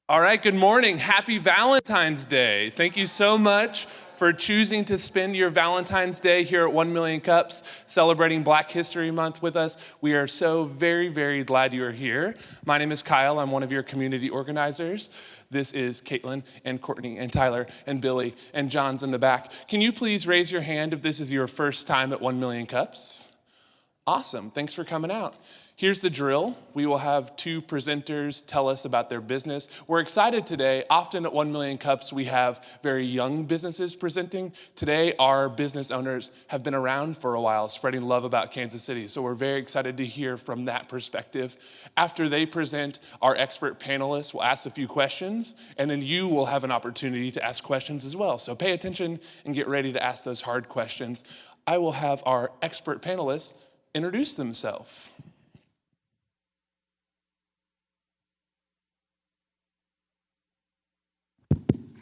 All right, good morning. Happy Valentine's Day. Thank you so much for choosing to spend your Valentine's Day here at 1 Million Cups, celebrating Black History Month with us. We are so very, very glad you are here. My name is Kyle. I'm one of your community organizers. This is Caitlin and Courtney and Tyler and Billy and John's in the back. Can you please raise your hand if this is your first time at 1 Million Cups? Awesome. Thanks for coming out. Here's the drill. We will have two presenters tell us about their business. We're excited today. Often at 1 Million Cups, we have very young businesses presenting. Today, our business owners have been around for a while, spreading love about Kansas City. So we're very excited to hear from that perspective. After they present, our expert panelists will ask a few questions, and then you will have an opportunity to ask questions as well. So pay attention and get ready to ask those hard questions. I will have our expert panelists introduce themselves.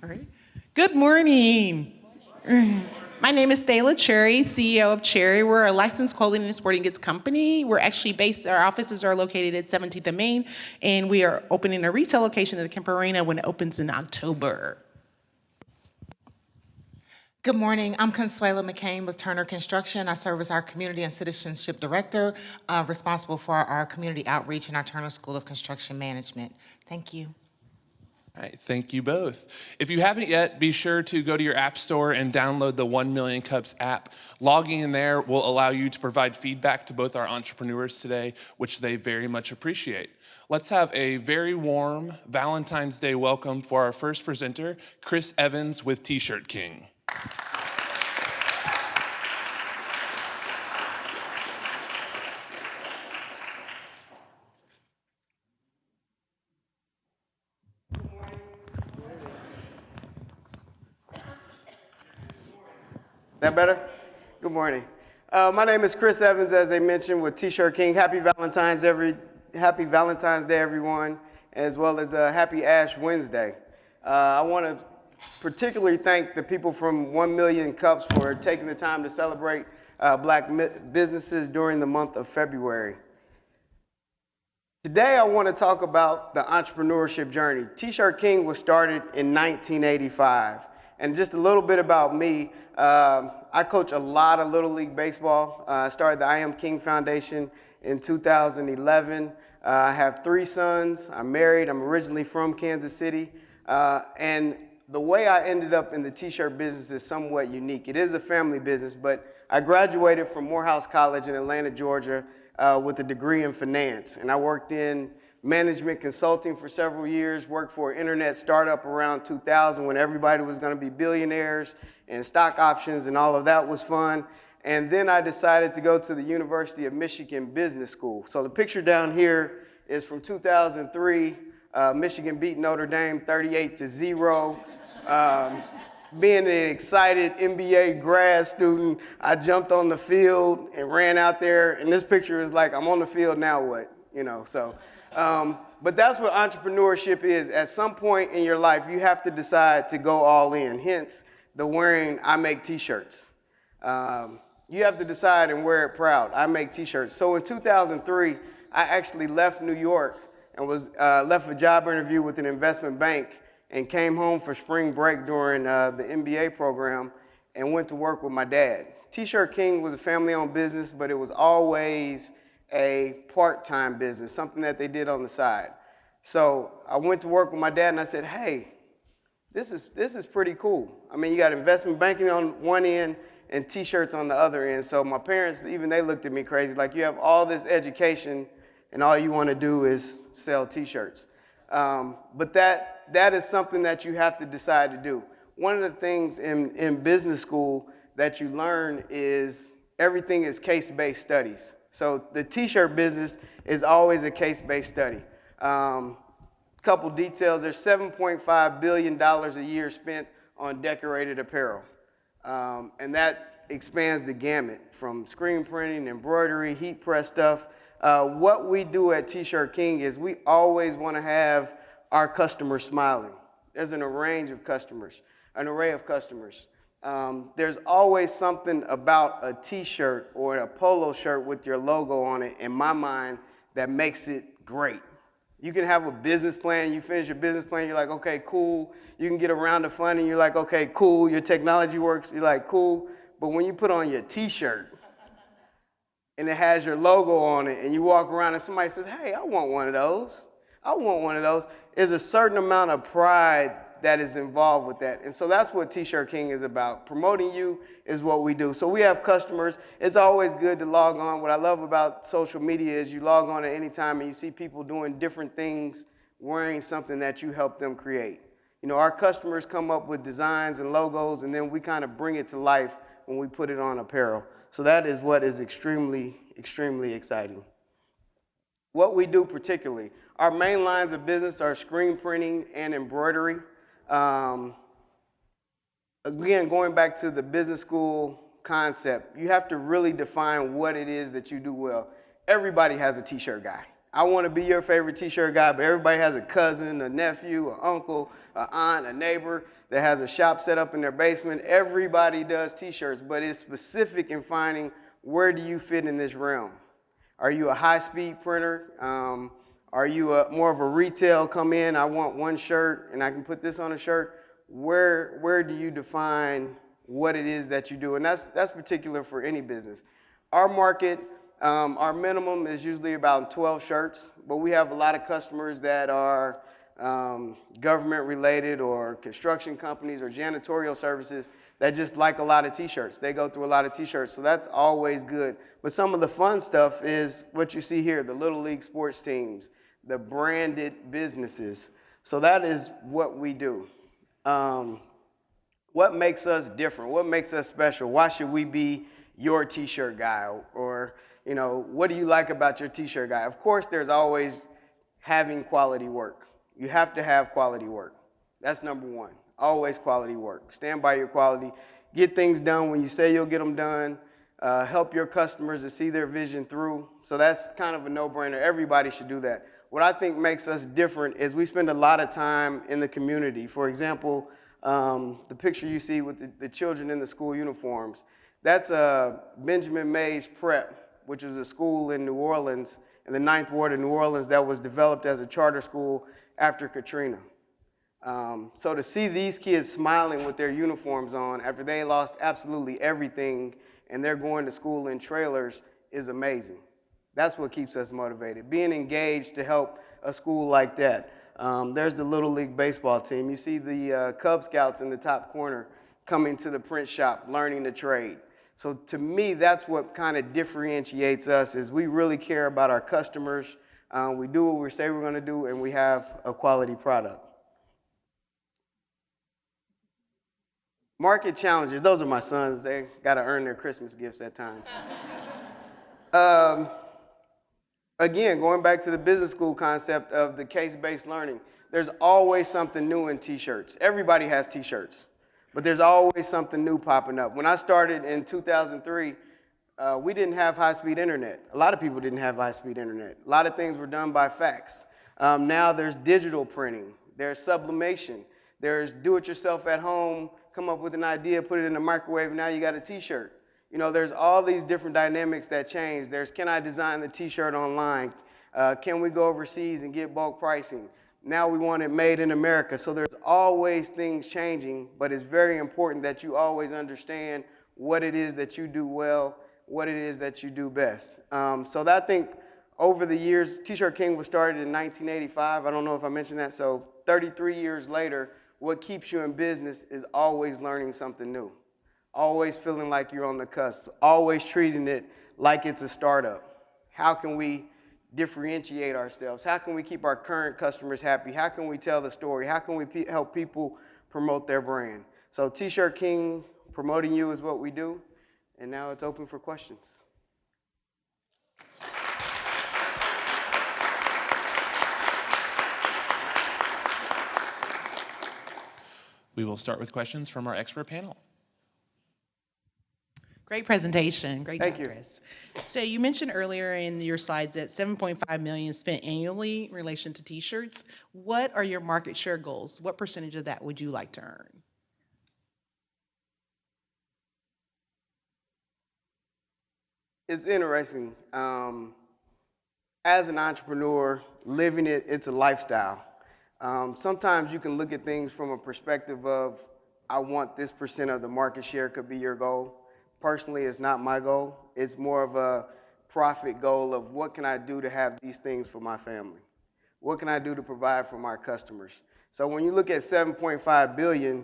All right. Good morning. My name is Thayla Cherry, CEO of Cherry. We're a licensed clothing and sporting goods company. We're actually our offices are located at 17th and Main, and we are opening a retail location at the Kemper Arena when it opens in October. Good morning. I'm Consuela McCain with Turner Construction. I serve as our Community and Citizenship Director, responsible for our community outreach in our Turner School of Construction Management. Thank you. All right, thank you both. If you haven't yet, be sure to go to your app store and download the 1 Million Cups app. Logging in there will allow you to provide feedback to both our entrepreneurs today, which they very much appreciate. Let's have a very warm Valentine's Day welcome for our first presenter, Chris Evans with T-Shirt King. That better? Good morning. My name is Chris Evans, as I mentioned, with T-Shirt King. Happy Valentine's Day, everyone, as well as Happy Ash Wednesday. I want to particularly thank the people from 1 Million Cups for taking the time to celebrate Black businesses during the month of February. Today, I want to talk about the entrepreneurship journey. T-Shirt King was started in 1985. And just a little bit about me, I coach a lot of Little League Baseball. I started the I Am King Foundation in 2011. I have 3 sons. I'm married. I'm originally from Kansas City. And the way I ended up in the t-shirt business is somewhat unique. It is a family business, but I graduated from Morehouse College in Atlanta, Georgia, with a degree in finance. And I worked in management consulting for several years, worked for an internet startup around 2000 when everybody was going to be billionaires and stock options and all of that was fun. And then I decided to go to the University of Michigan Business School. So the picture down here is from 2003. Michigan beat Notre Dame 38-0. Being an excited NBA grad student, I jumped on the field and ran out there. And this picture is like, I'm on the field, now what? You know, so. But that's what entrepreneurship is. At some point in your life, you have to decide to go all in. Hence, the wearing I make t-shirts. You have to decide and wear it proud. I make t-shirts. So in 2003, I actually left New York and left a job interview with an investment bank and came home for spring break during the MBA program and went to work with my dad. T-Shirt King was a family-owned business, but it was always a part-time business, something that they did on the side. So I went to work with my dad and I said, hey, this is pretty cool. I mean, you got investment banking on one end and t-shirts on the other end. So my parents, even they looked at me crazy, like you have all this education and all you want to do is sell t-shirts. But that is something that you have to decide to do. One of the things in business school that you learn is everything is case-based studies. So the t-shirt business is always a case-based study. Couple details, there's $7.5 billion a year spent on decorated apparel. And that expands the gamut from screen printing, embroidery, heat press stuff. What we do at T-Shirt King is we always want to have our customers smiling. There's an array of customers. There's always something about a t-shirt or a polo shirt with your logo on it, in my mind, that makes it great. You can have a business plan, you finish your business plan, you're like, okay, cool. You can get a round of funding, you're like, okay, cool. Your technology works, you're like, cool. But when you put on your t-shirt and it has your logo on it and you walk around and somebody says, hey, I want one of those. I want one of those. There's a certain amount of pride that is involved with that. And so that's what T-Shirt King is about. Promoting you is what we do. So we have customers. It's always good to log on. What I love about social media is you log on at any time and you see people doing different things, wearing something that you helped them create. You know, our customers come up with designs and logos, and then we kind of bring it to life when we put it on apparel. So that is what is extremely, extremely exciting. What we do particularly, our main lines of business are screen printing and embroidery. Again, going back to the business school concept, you have to really define what it is that you do well. Everybody has a t-shirt guy. I want to be your favorite t-shirt guy, but everybody has a cousin, a nephew, an uncle, an aunt, a neighbor that has a shop set up in their basement. Everybody does t-shirts, but it's specific in finding where do you fit in this realm. Are you a high-speed printer? Are you more of a retail, come in, I want one shirt and I can put this on a shirt? Where do you define what it is that you do? And that's particular for any business. Our market, our minimum is usually about 12 shirts, but we have a lot of customers that are government related or construction companies or janitorial services that just like a lot of t-shirts. They go through a lot of t-shirts, so that's always good. But some of the fun stuff is what you see here, the Little League sports teams, the branded businesses. So that is what we do. What makes us different? What makes us special? Why should we be your t-shirt guy? Or, you know, what do you like about your t-shirt guy? Of course, there's always having quality work. You have to have quality work. That's number one. Always quality work. Stand by your quality. Get things done when you say you'll get them done. Help your customers to see their vision through. So that's kind of a no-brainer. Everybody should do that. What I think makes us different is we spend a lot of time in the community. For example, the picture you see with the children in the school uniforms, that's Benjamin Mays Prep, which is a school in New Orleans, in the 9th Ward of New Orleans, that was developed as a charter school after Katrina. So to see these kids smiling with their uniforms on after they lost absolutely everything and they're going to school in trailers is amazing. That's what keeps us motivated, being engaged to help a school like that. There's the Little League baseball team. You see the Cub Scouts in the top corner coming to the print shop, learning the trade. So to me, that's what kind of differentiates us is we really care about our customers. We do what we say we're going to do, and we have a quality product. Market challenges, those are my sons. They got to earn their Christmas gifts at times. Again, going back to the business school concept of the case-based learning, there's always something new in t-shirts. Everybody has t-shirts, but there's always something new popping up. When I started in 2003, we didn't have high-speed internet. A lot of people didn't have high-speed internet. A lot of things were done by fax. Now there's digital printing. There's sublimation. There's do-it-yourself at home, come up with an idea, put it in the microwave, and now you got a t-shirt. You know, there's all these different dynamics that change. There's, can I design the t-shirt online? Can we go overseas and get bulk pricing? Now we want it made in America. So there's always things changing, but it's very important that you always understand what it is that you do well, what it is that you do best. So that, I think over the years, T-Shirt King was started in 1985. I don't know if I mentioned that. So 33 years later, what keeps you in business is always learning something new, always feeling like you're on the cusp, always treating it like it's a startup. How can we differentiate ourselves? How can we keep our current customers happy? How can we tell the story? How can we help people promote their brand? So T-Shirt King, promoting you is what we do. And now it's open for questions. We will start with questions from our expert panel. Great presentation. Great Thank job, you. Chris. So you mentioned earlier in your slides that 7.5 million spent annually in relation to t-shirts. What are your market share goals? What percentage of that would you like to earn? It's interesting. as an entrepreneur, living it, it's a lifestyle. Sometimes you can look at things from a perspective of, I want this % of the market share could be your goal. Personally, it's not my goal. It's more of a profit goal of what can I do to have these things for my family? What can I do to provide for my customers? So when you look at 7.5 billion,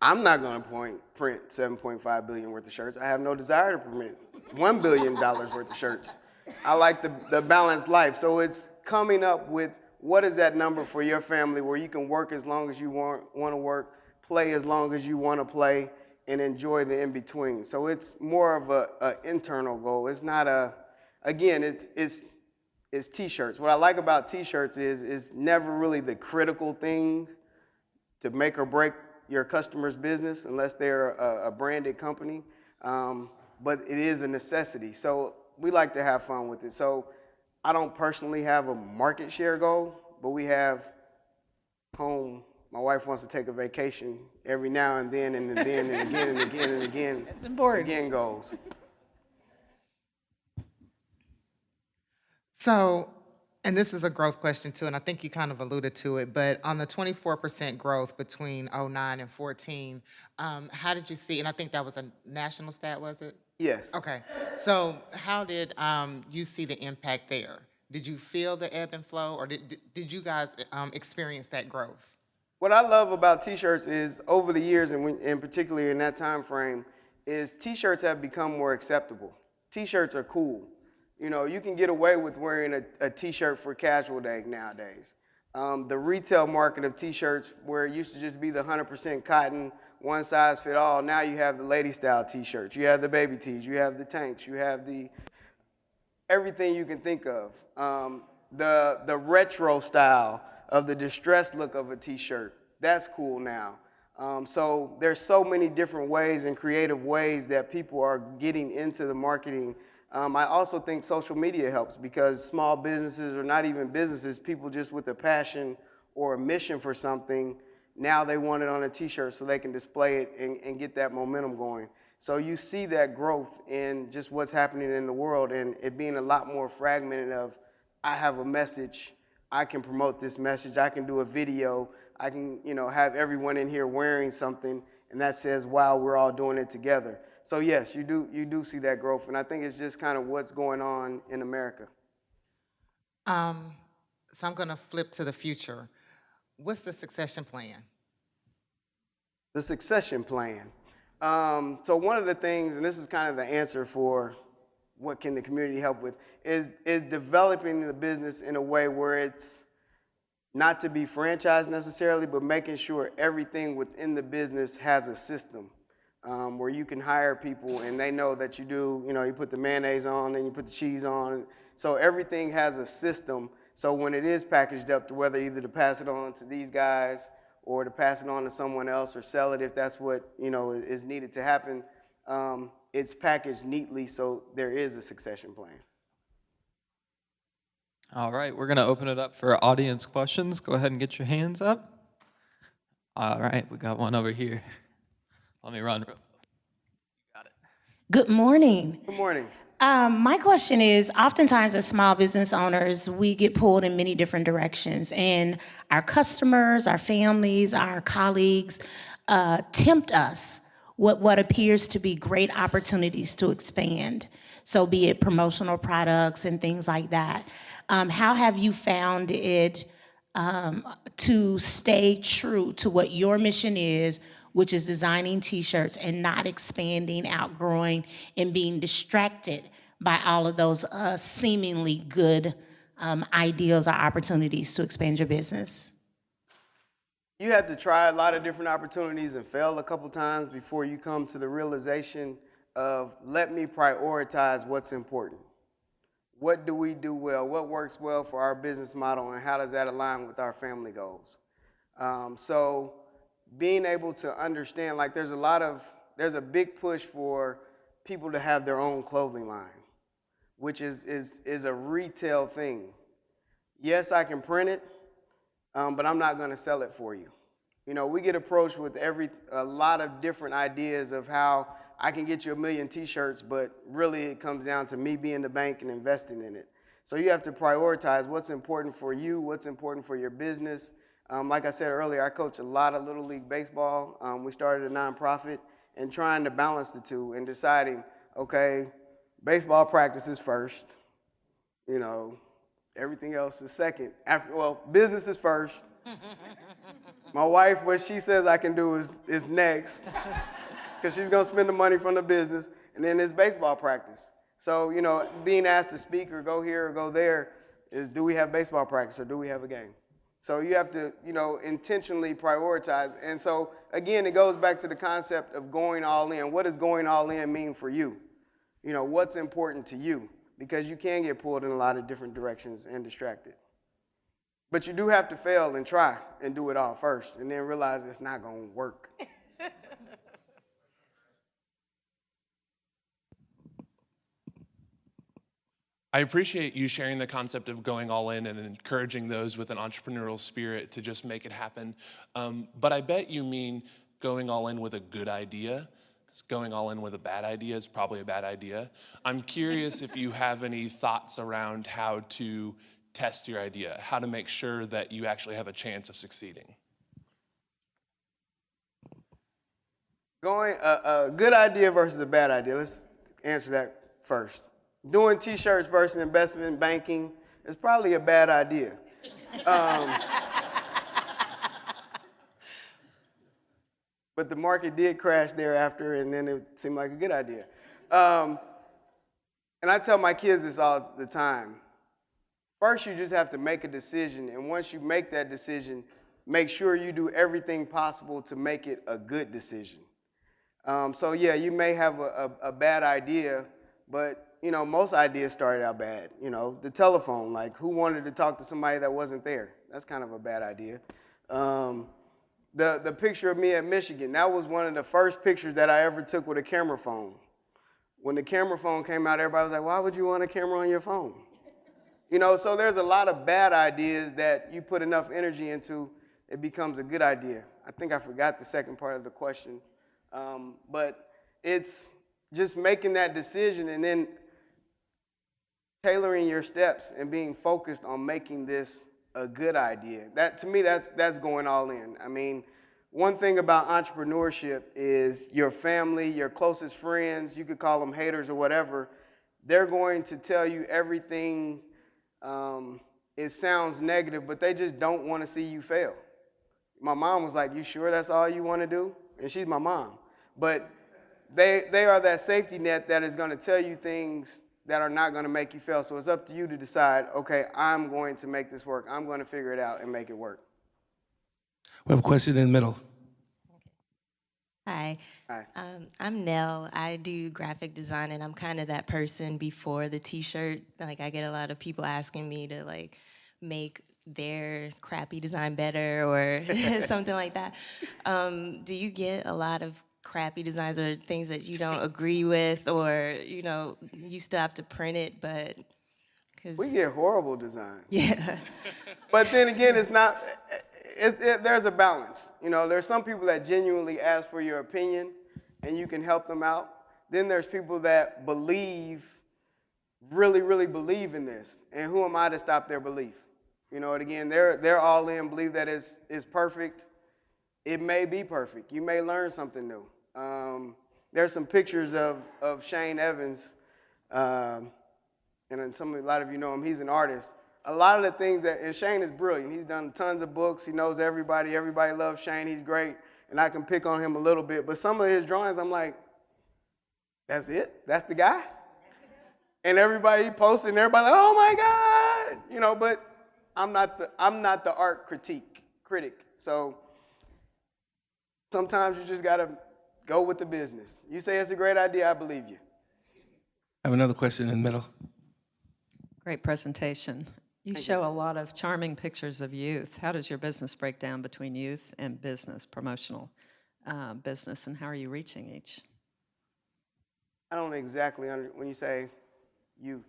I'm not going to print 7.5 billion worth of shirts. I have no desire to print $1 billion worth of shirts. I like the balanced life. So it's coming up with what is that number for your family where you can work as long as you want to work, play as long as you want to play, and enjoy the in-between. So it's more of a internal goal. It's not again, it's T-shirts. What I like about T-shirts is it's never really the critical thing to make or break your customer's business unless they're a branded company, but it is a necessity. So we like to have fun with it. So I don't personally have a market share goal, but we have home. My wife wants to take a vacation every now and then and again and again and again. That's important. Again goals. So, and this is a growth question too, and I think you kind of alluded to it, but on the 24% growth between '09 and 14, how did you see, and I think that was a national stat, was it? Yes. Okay, so how did you see the impact there? Did you feel the ebb and flow, or did you guys experience that growth? What I love about T-shirts is over the years, and particularly in that time frame, is T-shirts have become more acceptable. T-shirts are cool. You know, you can get away with wearing a T-shirt for casual day nowadays. The retail market of T-shirts, where it used to just be the 100% cotton, one size fit all, now you have the lady style T-shirts, you have the baby tees, you have the tanks, you have everything you can think of. The retro style of the distressed look of a T-shirt, that's cool now. So there's so many different ways and creative ways that people are getting into the marketing. I also think social media helps because small businesses, or not even businesses, people just with a passion or a mission for something, now they want it on a T-shirt so they can display it and get that momentum going. So you see that growth in just what's happening in the world, and it being a lot more fragmented of, I have a message, I can promote this message, I can do a video, I can have everyone in here wearing something, and that says, wow, we're all doing it together. So yes, you do see that growth, and I think it's just kind of what's going on in America. So I'm going to flip to the future. What's the succession plan? The succession plan. So one of the things, and this is kind of the answer for what can the community help with, is developing the business in a way where it's not to be franchised necessarily, but making sure everything within the business has a system where you can hire people and they know that you put the mayonnaise on and you put the cheese on. So everything has a system. So when it is packaged up, to whether either to pass it on to these guys or to pass it on to someone else or sell it if that's what is needed to happen, it's packaged neatly so there is a succession plan. All right, we're going to open it up for audience questions. Go ahead and get your hands up. All right, we got one over here. Let me run. Got it. Good morning. Good morning. My question is, oftentimes as small business owners, we get pulled in many different directions, and our customers, our families, our colleagues tempt us with what appears to be great opportunities to expand. So be it promotional products and things like that. How have you found it to stay true to what your mission is, which is designing T-shirts and not expanding, outgrowing, and being distracted by all of those seemingly good ideas or opportunities to expand your business? You have to try a lot of different opportunities and fail a couple times before you come to the realization of, let me prioritize what's important. What do we do well? What works well for our business model, and how does that align with our family goals? So being able to understand, like there's a big push for people to have their own clothing line, which is a retail thing. Yes, I can print it, but I'm not going to sell it for you. We get approached with a lot of different ideas of how I can get you 1 million T-shirts, but really it comes down to me being the bank and investing in it. So you have to prioritize what's important for you, what's important for your business. Like I said earlier, I coach a lot of Little League Baseball. We started a nonprofit and trying to balance the two and deciding, okay, baseball practice is first, you know, everything else is second. Business is first. My wife, what she says I can do is next, because she's gonna spend the money from the business, and then it's baseball practice. So, you know, being asked to speak or go here or go there is, do we have baseball practice or do we have a game? So you have to, you know, intentionally prioritize. And so, again, it goes back to the concept of going all in. What does going all in mean for you? You know, what's important to you? Because you can get pulled in a lot of different directions and distracted. But you do have to fail and try and do it all first, and then realize it's not going to work. I appreciate you sharing the concept of going all in and encouraging those with an entrepreneurial spirit to just make it happen. But I bet you mean going all in with a good idea. 'Cause going all in with a bad idea is probably a bad idea. I'm curious if you have any thoughts around how to test your idea, how to make sure that you actually have a chance of succeeding. Going a good idea versus a bad idea. Let's answer that first. Doing T-shirts versus investment banking is probably a bad idea. But the market did crash thereafter, and then it seemed like a good idea. And I tell my kids this all the time. First, you just have to make a decision, and once you make that decision, make sure you do everything possible to make it a good decision. So yeah, you may have a bad idea, but you know, most ideas started out bad. You know, the telephone, like who wanted to talk to somebody that wasn't there? That's kind of a bad idea. The picture of me at Michigan, that was one of the first pictures that I ever took with a camera phone. When the camera phone came out, everybody was like, why would you want a camera on your phone? You know, so there's a lot of bad ideas that you put enough energy into, it becomes a good idea. I think I forgot the second part of the question. But it's just making that decision and then tailoring your steps and being focused on making this a good idea. That, to me, that's going all in. I mean, one thing about entrepreneurship is your family, your closest friends, you could call them haters or whatever, they're going to tell you everything, it sounds negative, but they just don't want to see you fail. My mom was like, you sure that's all you want to do? And she's my mom. But they are that safety net that is going to tell you things that are not going to make you fail. So it's up to you to decide, okay, I'm going to make this work. I'm going to figure it out and make it work. We have a question in the middle. Hi. Hi. I'm Nell. I do graphic design, and I'm kind of that person before the T-shirt. Like, I get a lot of people asking me to, like, make their crappy design better or something like that. Do you get a lot of crappy designs or things that you don't agree with, or, you know, you still have to print it, but... We get horrible designs. Yeah. But then again, it's not... there's a balance. You know, there's some people that genuinely ask for your opinion and you can help them out. Then there's people that believe, really, really believe in this. And who am I to stop their belief? You know, and again, they're all in, believe that it's perfect. It may be perfect. You may learn something new. There's some pictures of Shane Evans, and a lot of you know him, he's an artist. A lot of the things and Shane is brilliant. He's done tons of books. He knows everybody. Everybody loves Shane. He's great. And I can pick on him a little bit. But some of his drawings, I'm like, that's it? That's the guy? And everybody posted, and everybody like, oh my God! You know, but I'm not the art critic. So sometimes you just gotta go with the business. You say it's a great idea, I believe you. I have another question in the middle. Great presentation. You show a lot of charming pictures of youth. How does your business break down between youth and business, promotional business, and how are you reaching each? I don't exactly when you say youth.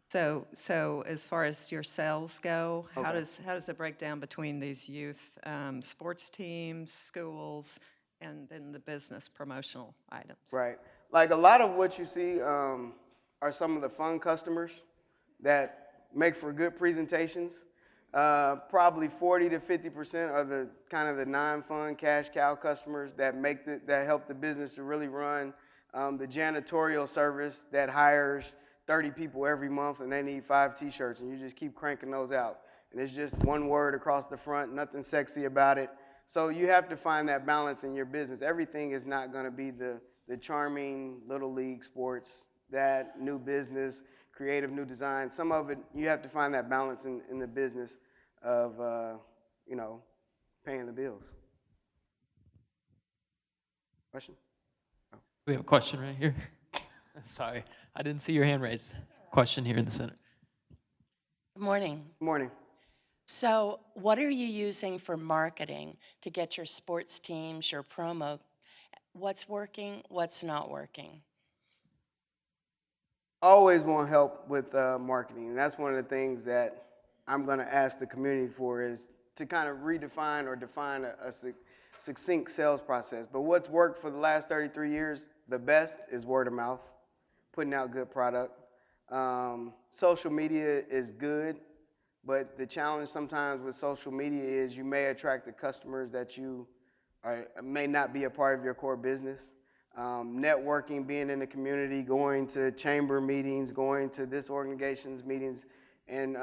So as far as your sales go, Okay. how does it break down between these youth sports teams, schools, and then the business promotional items? Right. Like a lot of what you see are some of the fun customers that make for good presentations. Probably 40 to 50% are the kind of the non-fun cash cow customers that that help the business to really run. The janitorial service that hires 30 people every month and they need 5 t-shirts, and you just keep cranking those out. And it's just one word across the front, nothing sexy about it. So you have to find that balance in your business. Everything is not going to be the charming little league sports, that new business, creative new design. Some of it, you have to find that balance in the business of, you know, paying the bills. Question? We have a question right here. Sorry, I didn't see your hand raised. Question here in the center. Good morning. Good morning. So, what are you using for marketing to get your sports teams, your promo? What's working, what's not working? Always want help with marketing. And that's one of the things that I'm going to ask the community for, is to kind of redefine or define a succinct sales process. But what's worked for the last 33 years, the best is word of mouth, putting out good product. Social media is good, but the challenge sometimes with social media is you may attract the customers that may not be a part of your core business. Networking, being in the community, going to chamber meetings, going to this organization's meetings, and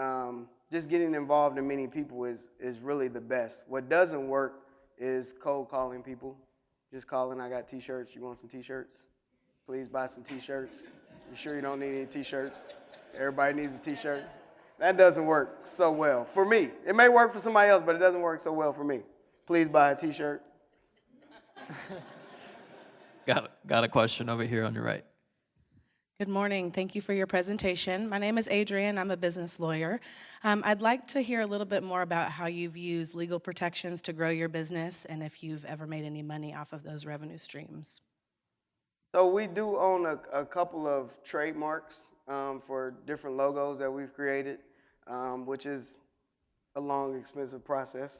just getting involved in meeting people is really the best. What doesn't work is cold calling people. Just calling, I got t-shirts, you want some t-shirts? Please buy some t-shirts. You sure you don't need any t-shirts? Everybody needs a t-shirt. That doesn't work so well for me. It may work for somebody else, but it doesn't work so well for me. Please buy a t-shirt. Got a question over here on your right. Good morning. Thank you for your presentation. My name is Adrienne. I'm a business lawyer. I'd like to hear a little bit more about how you've used legal protections to grow your business and if you've ever made any money off of those revenue streams. So we do own a couple of trademarks for different logos that we've created, which is a long, expensive process.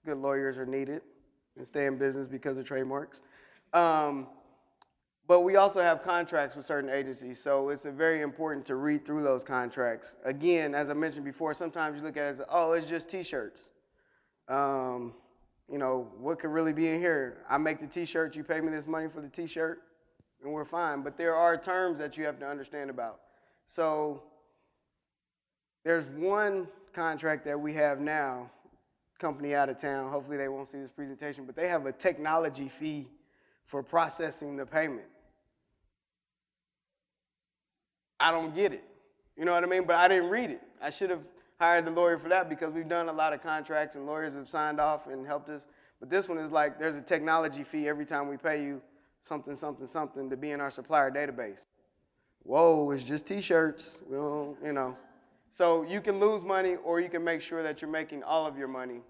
Good lawyers are needed and stay in business because of trademarks. But we also have contracts with certain agencies, so it's very important to read through those contracts. Again, as I mentioned before, sometimes you look at it as, oh, it's just t-shirts. You know, what could really be in here? I make the t-shirt, you pay me this money for the t-shirt, and we're fine. But there are terms that you have to understand about. So there's one contract that we have now, company out of town, hopefully they won't see this presentation, but they have a technology fee for processing the payment. I don't get it. You know what I mean? But I didn't read it. I should have hired the lawyer for that, because we've done a lot of contracts and lawyers have signed off and helped us. But this one is like, there's a technology fee every time we pay you something, something, something to be in our supplier database. Whoa, it's just t-shirts. Well, you know. So you can lose money, or you can make sure that you're making all of your money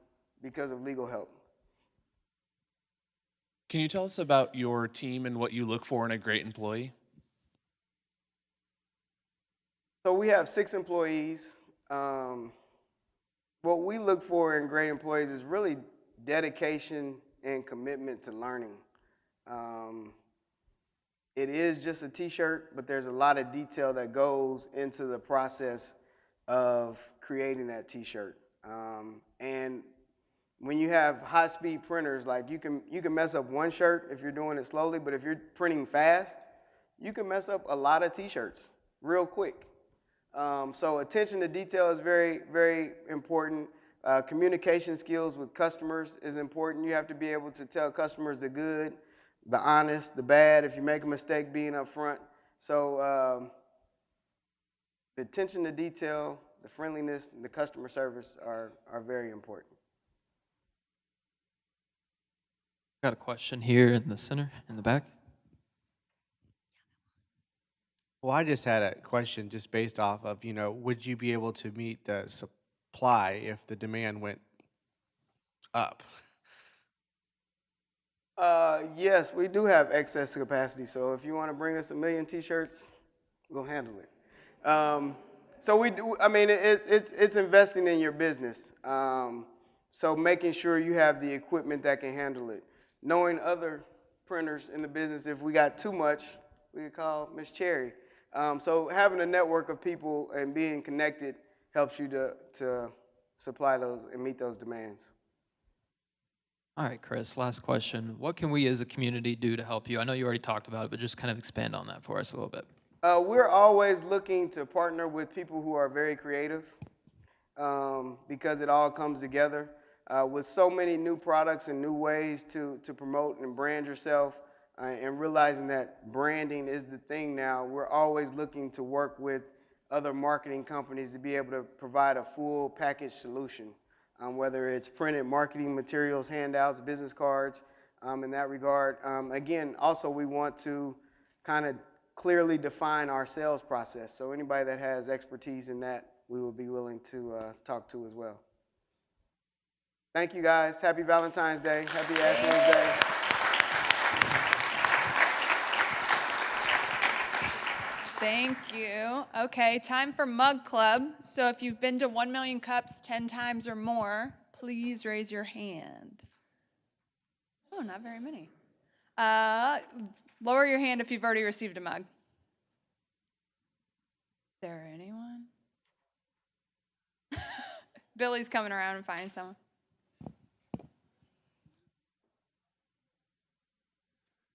because of legal help. Can you tell us about your team and what you look for in a great employee? So we have 6 employees. What we look for in great employees is really dedication and commitment to learning. It is just a t-shirt, but there's a lot of detail that goes into the process of creating that t-shirt. And when you have high-speed printers, like you can mess up one shirt if you're doing it slowly, but if you're printing fast, you can mess up a lot of t-shirts real quick. So attention to detail is very, very important. Communication skills with customers is important. You have to be able to tell customers the good, the honest, the bad. If you make a mistake, being upfront. So the attention to detail, the friendliness, and the customer service are very important. Got a question here in the center, in the back. Well, I just had a question just based off of, you know, would you be able to meet the supply if the demand went up? Yes, we do have excess capacity. So if you want to bring us 1 million t-shirts, we'll handle it. So we do, I mean, it's investing in your business. So making sure you have the equipment that can handle it. Knowing other printers in the business, if we got too much, we could call Miss Cherry. So having a network of people and being connected helps you to supply those and meet those demands. All right, Chris, last question. What can we as a community do to help you? I know you already talked about it, but just kind of expand on that for us a little bit. We're always looking to partner with people who are very creative because it all comes together. With so many new products and new ways to promote and brand yourself and realizing that branding is the thing now, we're always looking to work with other marketing companies to be able to provide a full package solution, whether it's printed marketing materials, handouts, business cards, in that regard. Again, also we want to kind of clearly define our sales process. So anybody that has expertise in that, we will be willing to talk to as well. Thank you guys. Happy Valentine's Day. Happy Ash Wednesday. Day. Thank you. Okay, time for Mug Club. So if you've been to 1 Million Cups 10 times or more, please raise your hand. Oh, not very many. Lower your hand if you've already received a mug. Is there anyone? Billy's coming around and finding someone.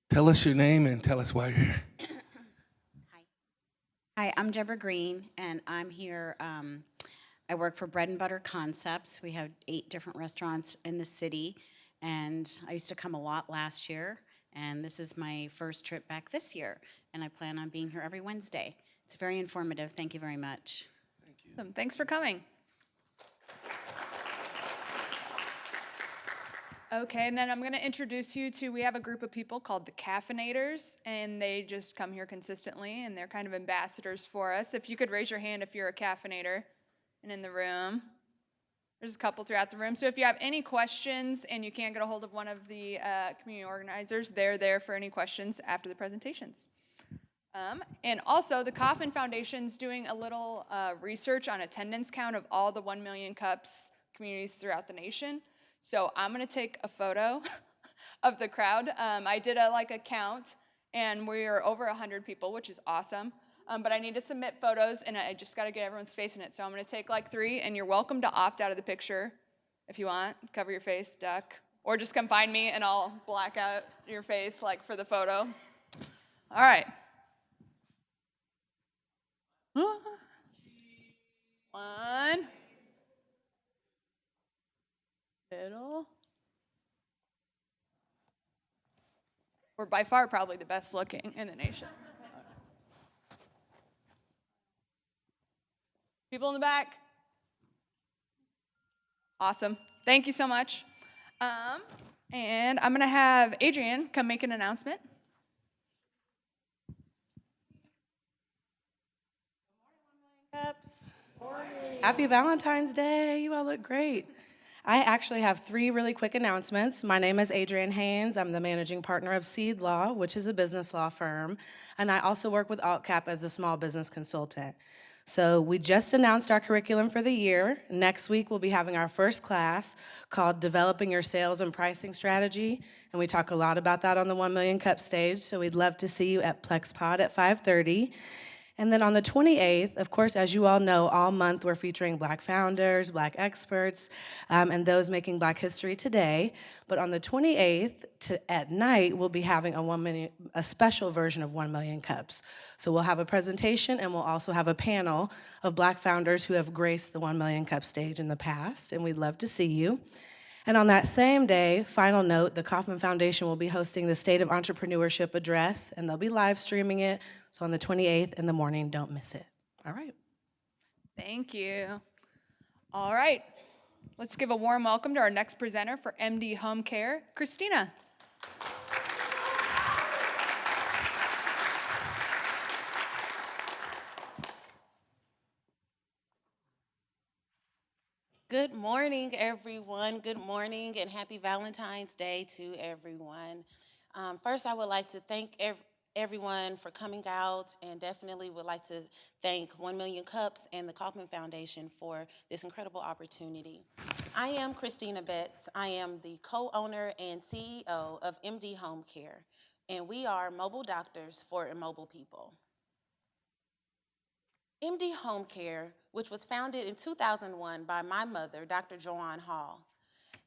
Tell us your name and tell us why you're here. Hi, I'm Deborah Green, and I'm here. I work for Bread and Butter Concepts. We have 8 different restaurants in the city, and I used to come a lot last year, and this is my first trip back this year, and I plan on being here every Wednesday. It's very informative. Thank you very much. Thank you. Awesome. Thanks for coming. Okay, and then I'm going to introduce you to, we have a group of people called the Caffeinators, and they just come here consistently, and they're kind of ambassadors for us. If you could raise your hand if you're a caffeinator and in the room. There's a couple throughout the room. So if you have any questions and you can't get a hold of one of the community organizers, they're there for any questions after the presentations. And also, the Kauffman Foundation's doing a little research on attendance count of all the 1 Million Cups communities throughout the nation. So I'm going to take a photo of the crowd. I did a count, and we are over 100 people, which is awesome. But I need to submit photos, and I just got to get everyone's face in it. So I'm going to take 3, and you're welcome to opt out of the picture if you want. Cover your face, duck. Or just come find me, and I'll black out your face for the photo. All right. 1. Middle. We're by far probably the best looking in the nation. People in the back? Awesome. Thank you so much. And I'm going to have Adrienne come make an announcement. Cups. Happy Valentine's Day. You all look great. I actually have 3 really quick announcements. My name is Adrienne Haynes. I'm the managing partner of Seed Law, which is a business law firm. And I also work with AltCap as a small business consultant. So we just announced our curriculum for the year. Next week, we'll be having our first class called Developing Your Sales and Pricing Strategy. And we talk a lot about that on the 1 Million Cup stage. So we'd love to see you at PlexPod at 5:30. And then on the 28th, of course, as you all know, all month we're featuring Black founders, Black experts, and those making Black history today. But on the 28th at night, we'll be having a special version of 1 Million Cups. So we'll have a presentation, and we'll also have a panel of Black founders who have graced the 1 Million Cup stage in the past, and we'd love to see you. And on that same day, final note, the Kauffman Foundation will be hosting the State of Entrepreneurship Address, and they'll be live streaming it. So on the 28th in the morning, don't miss it. All right. Thank you. All right. Let's give a warm welcome to our next presenter for MD Home Care, Christina. Good morning, everyone. Good morning and happy Valentine's Day to everyone. First, I would like to thank everyone for coming out, and definitely would like to thank 1 Million Cups and the Kauffman Foundation for this incredible opportunity. I am Christina Betts. I am the co-owner and CEO of MD Home Care, and we are mobile doctors for immobile people. MD Home Care, which was founded in 2001 by my mother, Dr. Joanne Hall,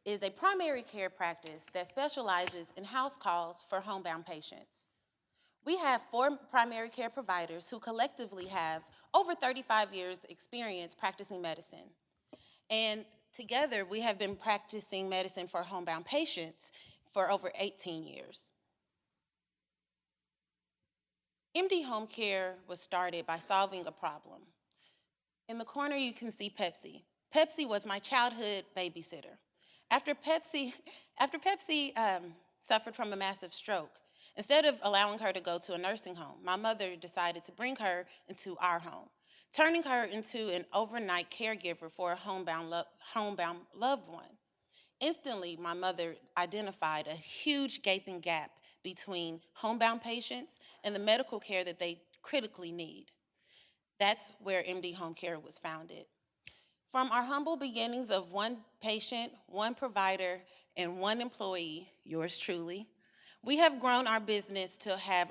is a primary care practice that specializes in house calls for homebound patients. We have 4 primary care providers who collectively have over 35 years experience practicing medicine. And together, we have been practicing medicine for homebound patients for over 18 years. MD Home Care was started by solving a problem. In the corner, you can see Pepsi. Pepsi was my childhood babysitter. After Pepsi suffered from a massive stroke, instead of allowing her to go to a nursing home, my mother decided to bring her into our home, turning her into an overnight caregiver for a homebound loved one. Instantly, my mother identified a huge gaping gap between homebound patients and the medical care that they critically need. That's where MD Home Care was founded. From our humble beginnings of 1 patient, 1 provider, and 1 employee, yours truly, we have grown our business to have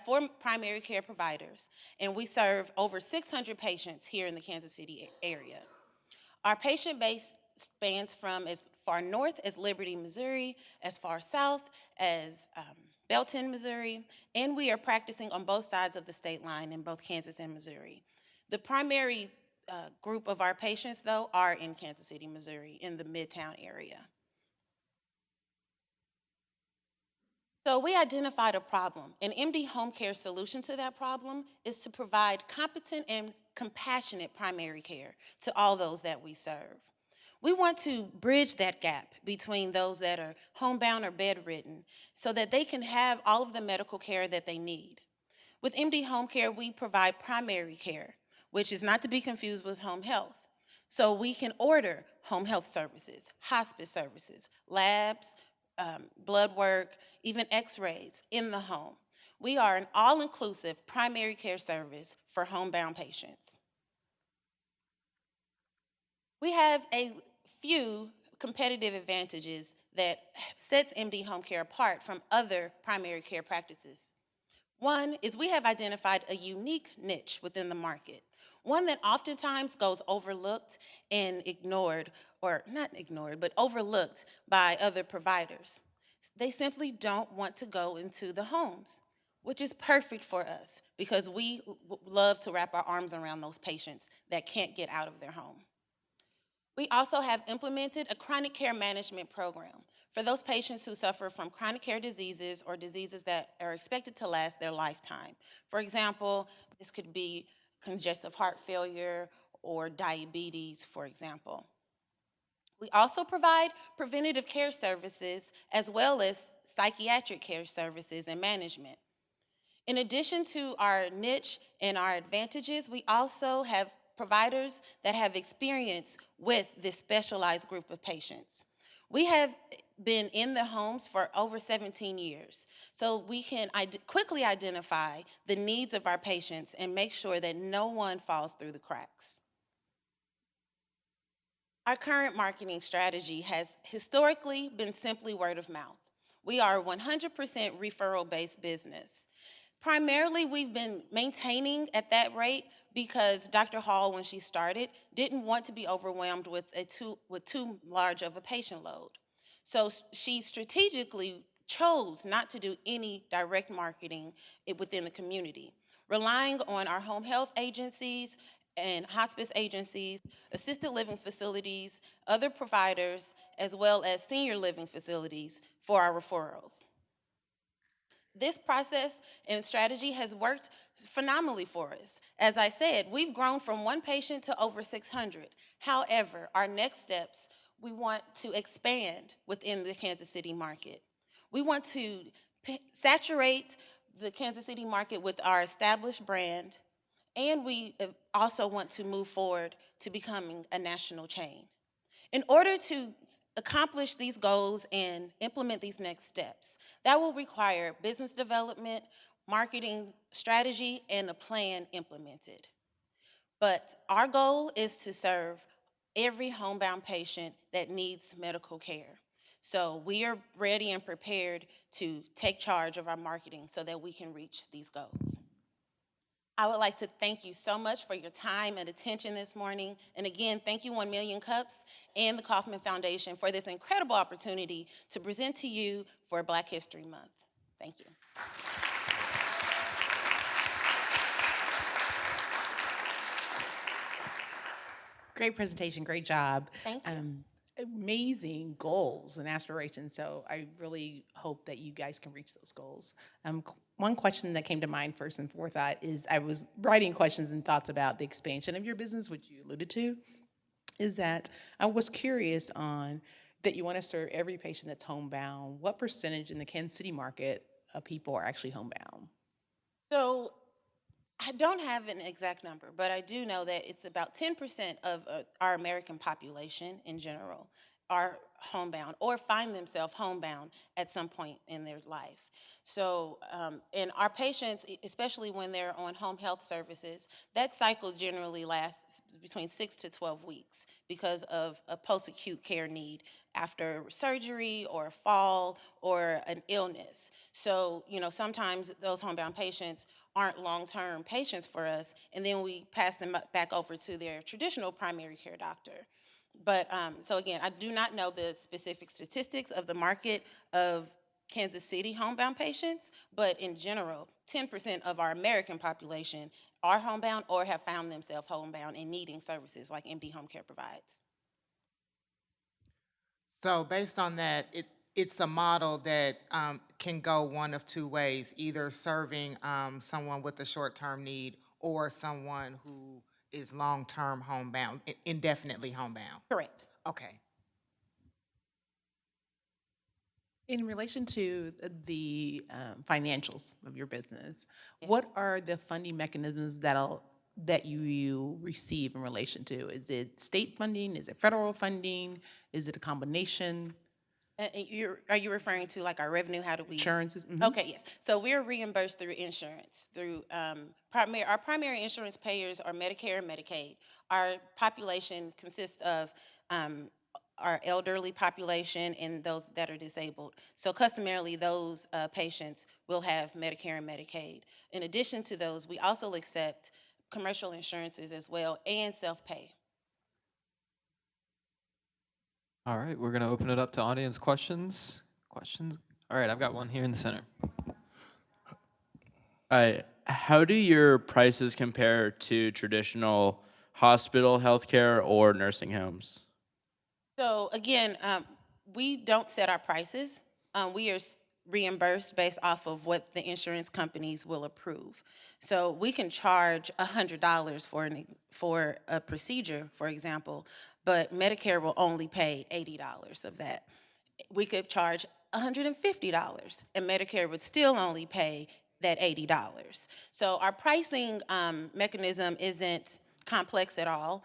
4 primary care providers, and we serve over 600 patients here in the Kansas City area. Our patient base spans from as far north as Liberty, Missouri, as far south as Belton, Missouri, and we are practicing on both sides of the state line in both Kansas and Missouri. The primary group of our patients, though, are in Kansas City, Missouri, in the Midtown area. So we identified a problem. An MD Home Care solution to that problem is to provide competent and compassionate primary care to all those that we serve. We want to bridge that gap between those that are homebound or bedridden so that they can have all of the medical care that they need. With MD Home Care, we provide primary care, which is not to be confused with home health. So we can order home health services, hospice services, labs, blood work, even x-rays in the home. We are an all-inclusive primary care service for homebound patients. We have a few competitive advantages that sets MD Home Care apart from other primary care practices. One is we have identified a unique niche within the market, one that oftentimes goes overlooked and ignored, or not ignored, but overlooked by other providers. They simply don't want to go into the homes, which is perfect for us because we love to wrap our arms around those patients that can't get out of their home. We also have implemented a chronic care management program for those patients who suffer from chronic care diseases or diseases that are expected to last their lifetime. For example, this could be congestive heart failure or diabetes, for example. We also provide preventative care services as well as psychiatric care services and management. In addition to our niche and our advantages, we also have providers that have experience with this specialized group of patients. We have been in the homes for over 17 years, so we can quickly identify the needs of our patients and make sure that no one falls through the cracks. Our current marketing strategy has historically been simply word of mouth. We are a 100% referral-based business. Primarily, we've been maintaining at that rate because Dr. Hall, when she started, didn't want to be overwhelmed with too large of a patient load. So she strategically chose not to do any direct marketing within the community, relying on our home health agencies and hospice agencies, assisted living facilities, other providers, as well as senior living facilities for our referrals. This process and strategy has worked phenomenally for us. As I said, we've grown from 1 patient to over 600. However, our next steps, we want to expand within the Kansas City market. We want to saturate the Kansas City market with our established brand, and we also want to move forward to becoming a national chain. In order to accomplish these goals and implement these next steps, that will require business development, marketing strategy, and a plan implemented. But our goal is to serve every homebound patient that needs medical care. So we are ready and prepared to take charge of our marketing so that we can reach these goals. I would like to thank you so much for your time and attention this morning. And again, thank you 1 Million Cups and the Kaufman Foundation for this incredible opportunity to present to you for Black History Month. Thank you. Great presentation, great job. Thank you. Amazing goals and aspirations. So I really hope that you guys can reach those goals. One question that came to mind first and forethought is I was writing questions and thoughts about the expansion of your business, which you alluded to, is that I was curious on that you want to serve every patient that's homebound. What percentage in the Kansas City market of people are actually homebound? So I don't have an exact number, but I do know that it's about 10% of our American population in general are homebound or find themselves homebound at some point in their life. So, and our patients, especially when they're on home health services, that cycle generally lasts between 6 to 12 weeks because of a post-acute care need after surgery or a fall or an illness. So, sometimes those homebound patients aren't long-term patients for us, and then we pass them back over to their traditional primary care doctor. But so again, I do not know the specific statistics of the market of Kansas City homebound patients, but in general, 10% of our American population are homebound or have found themselves homebound and needing services like MD Home Care provides. So based on that, it's a model that can go one of two ways, either serving someone with a short-term need or someone who is long-term homebound, indefinitely homebound. Correct. Okay. In relation to the financials of your business, what are the funding mechanisms that you receive in relation to? Is it state funding? Is it federal funding? Is it a combination? Are you referring to like our revenue? How do we? Insurances? Okay, yes. So we're reimbursed through insurance, through our primary insurance payers are Medicare and Medicaid. Our population consists of our elderly population and those that are disabled. So customarily, those patients will have Medicare and Medicaid. In addition to those, we also accept commercial insurances as well and self-pay. All right, we're going to open it up to audience questions. Questions? All right, I've got one here in the center. How do your prices compare to traditional hospital healthcare or nursing homes? So again, we don't set our prices. We are reimbursed based off of what the insurance companies will approve. So we can charge $100 for a procedure, for example, but Medicare will only pay $80 of that. We could charge $150, and Medicare would still only pay that $80. So our pricing mechanism isn't complex at all.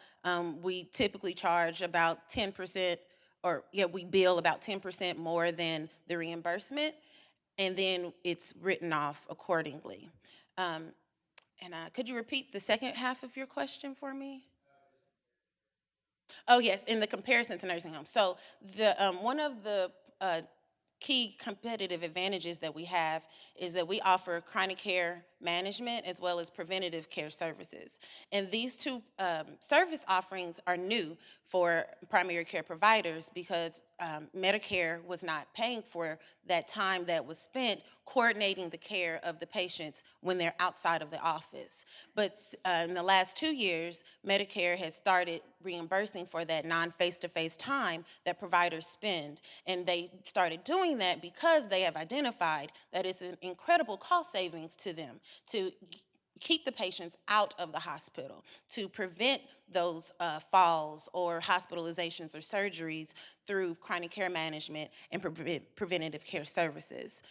We typically charge about 10%, we bill about 10% more than the reimbursement, and then it's written off accordingly. Could you repeat the second half of your question for me? Oh yes, in the comparison to nursing homes. So one of the key competitive advantages that we have is that we offer chronic care management as well as preventative care services. And these two service offerings are new for primary care providers because Medicare was not paying for that time that was spent coordinating the care of the patients when they're outside of the office. But in the last 2 years, Medicare has started reimbursing for that non-face-to-face time that providers spend. And they started doing that because they have identified that it's an incredible cost savings to them to keep the patients out of the hospital, to prevent those falls or hospitalizations or surgeries through chronic care management and preventative care services.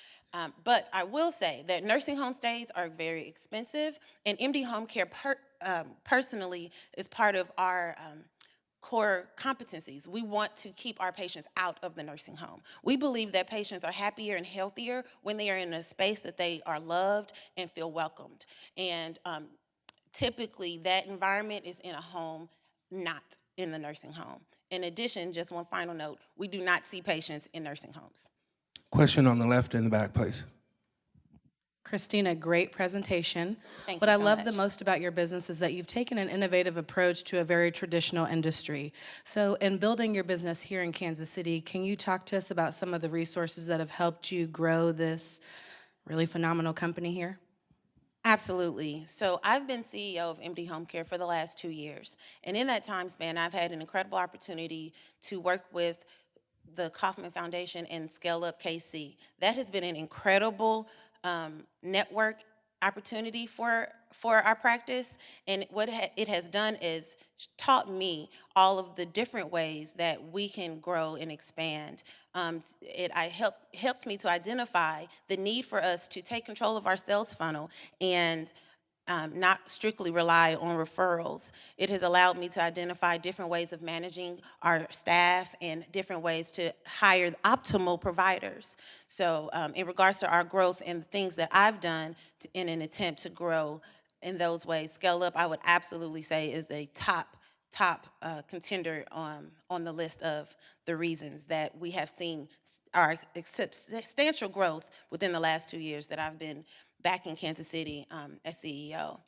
But I will say that nursing home stays are very expensive, and MD Home Care personally is part of our core competencies. We want to keep our patients out of the nursing home. We believe that patients are happier and healthier when they are in a space that they are loved and feel welcomed. And typically that environment is in a home, not in the nursing home. In addition, just one final note, we do not see patients in nursing homes. Question on the left in the back, please. Christina, great presentation. Thank What you I so love much. the most about your business is that you've taken an innovative approach to a very traditional industry. So in building your business here in Kansas City, can you talk to us about some of the resources that have helped you grow this really phenomenal company here? Absolutely. So I've been CEO of MD Home Care for the last 2 years. And in that time span, I've had an incredible opportunity to work with the Kauffman Foundation and Scale Up KC. That has been an incredible network opportunity for our practice. And what it has done is taught me all of the different ways that we can grow and expand. Helped me to identify the need for us to take control of our sales funnel and not strictly rely on referrals. It has allowed me to identify different ways of managing our staff and different ways to hire optimal providers. So in regards to our growth and the things that I've done in an attempt to grow in those ways, Scale Up, I would absolutely say, is a top contender on the list of the reasons that we have seen our substantial growth within the last 2 years that I've been back in Kansas City as CEO.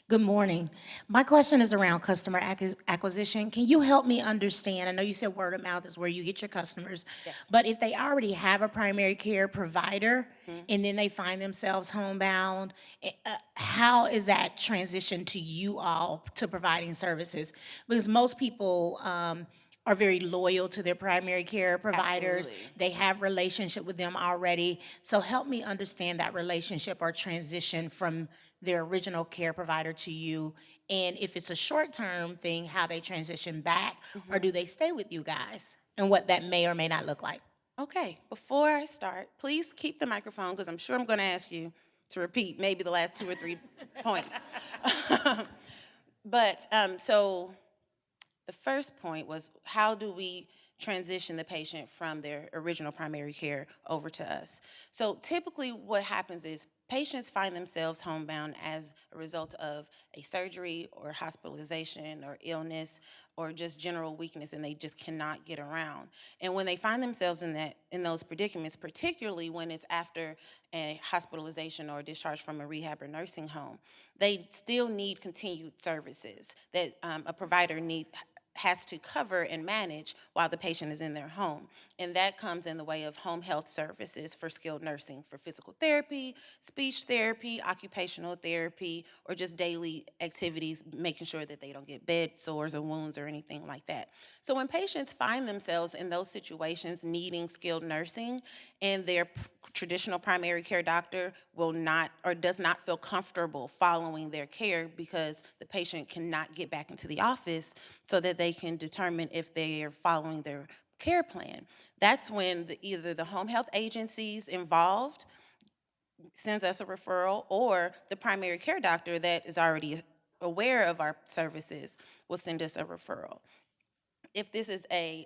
Good morning. My question is around customer acquisition. Can you help me understand? I know you said word of mouth is where you get your customers, but if they already have a primary care provider and then they find themselves homebound, how is that transition to you all to providing services? Because most people are very loyal to their primary care providers. Absolutely. They have relationship with them already. So help me understand that relationship or transition from their original care provider to you. And if it's a short-term thing, how they transition back, or do they stay with you guys? And what that may or may not look like. Okay, before I start, please keep the microphone because I'm sure I'm going to ask you to repeat maybe the last 2 or 3 points. But so the first point was, how do we transition the patient from their original primary care over to us? So typically what happens is patients find themselves homebound as a result of a surgery or hospitalization or illness or just general weakness, and they just cannot get around. And when they find themselves in those predicaments, particularly when it's after a hospitalization or discharge from a rehab or nursing home, they still need continued services that a provider has to cover and manage while the patient is in their home. And that comes in the way of home health services for skilled nursing, for physical therapy, speech therapy, occupational therapy, or just daily activities, making sure that they don't get bed sores or wounds or anything like that. So when patients find themselves in those situations needing skilled nursing and their traditional primary care doctor will not or does not feel comfortable following their care because the patient cannot get back into the office so that they can determine if they are following their care plan. That's when either the home health agencies involved sends us a referral, or the primary care doctor that is already aware of our services will send us a referral. If this is a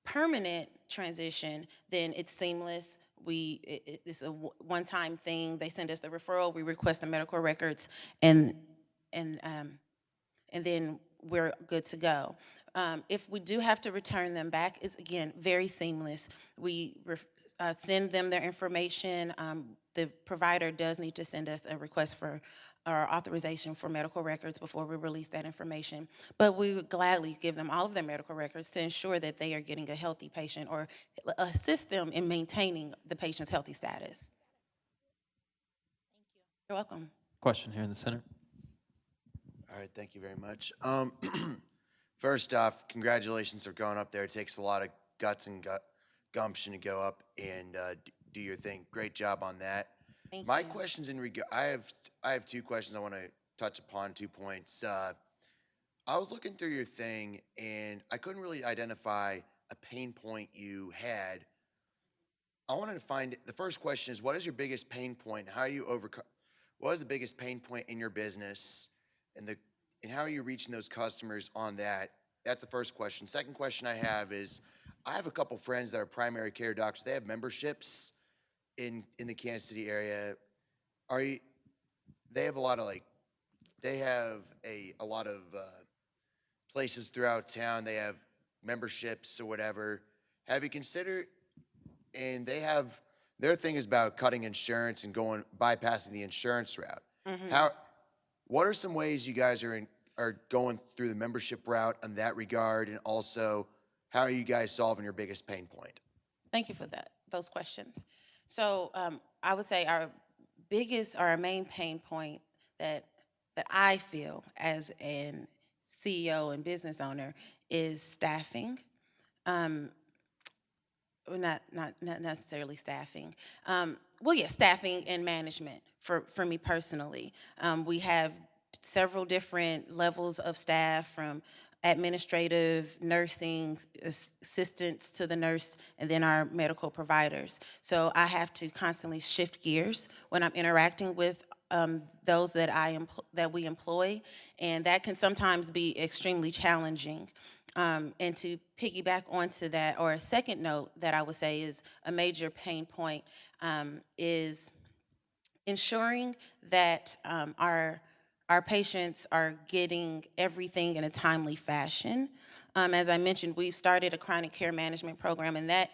permanent transition, then it's seamless. It's a one-time thing. They send us the referral, we request the medical records, and then we're good to go. If we do have to return them back, it's again very seamless. We send them their information. The provider does need to send us a request for or authorization for medical records before we release that information. But we would gladly give them all of their medical records to ensure that they are getting a healthy patient or assist them in maintaining the patient's healthy status. You're welcome. Question here in the center. All right, thank you very much. First off, congratulations for going up there. It takes a lot of guts and gumption to go up and do your thing. Great job on that. Thank My you. questions in regard, I have 2 questions I want to touch upon, 2 points. I was looking through your thing and I couldn't really identify a pain point you had. I wanted to find, the first question is, what is your biggest pain point? How are you what is the biggest pain point in your business, and how are you reaching those customers on that? That's the first question. Second question I have is, I have a couple friends that are primary care doctors. They have memberships in the Kansas City area. They have a lot of they have a lot of places throughout town. They have memberships or whatever. Have you considered, and they their thing is about cutting insurance and bypassing the insurance route. Mhm. What are some ways you guys are going through the membership route in that regard, and also how are you guys solving your biggest pain point? Thank you for those questions. So I would say our biggest or our main pain point that I feel as an CEO and business owner is staffing. Um, well, not necessarily staffing. Well, yeah, staffing and management for me personally. We have several different levels of staff, from administrative, nursing, assistants to the nurse, and then our medical providers. So I have to constantly shift gears when I'm interacting with those that we employ, and that can sometimes be extremely challenging. And to piggyback onto that, or a second note that I would say is a major pain point, is ensuring that our patients are getting everything in a timely fashion. As I mentioned, we've started a chronic care management program, and that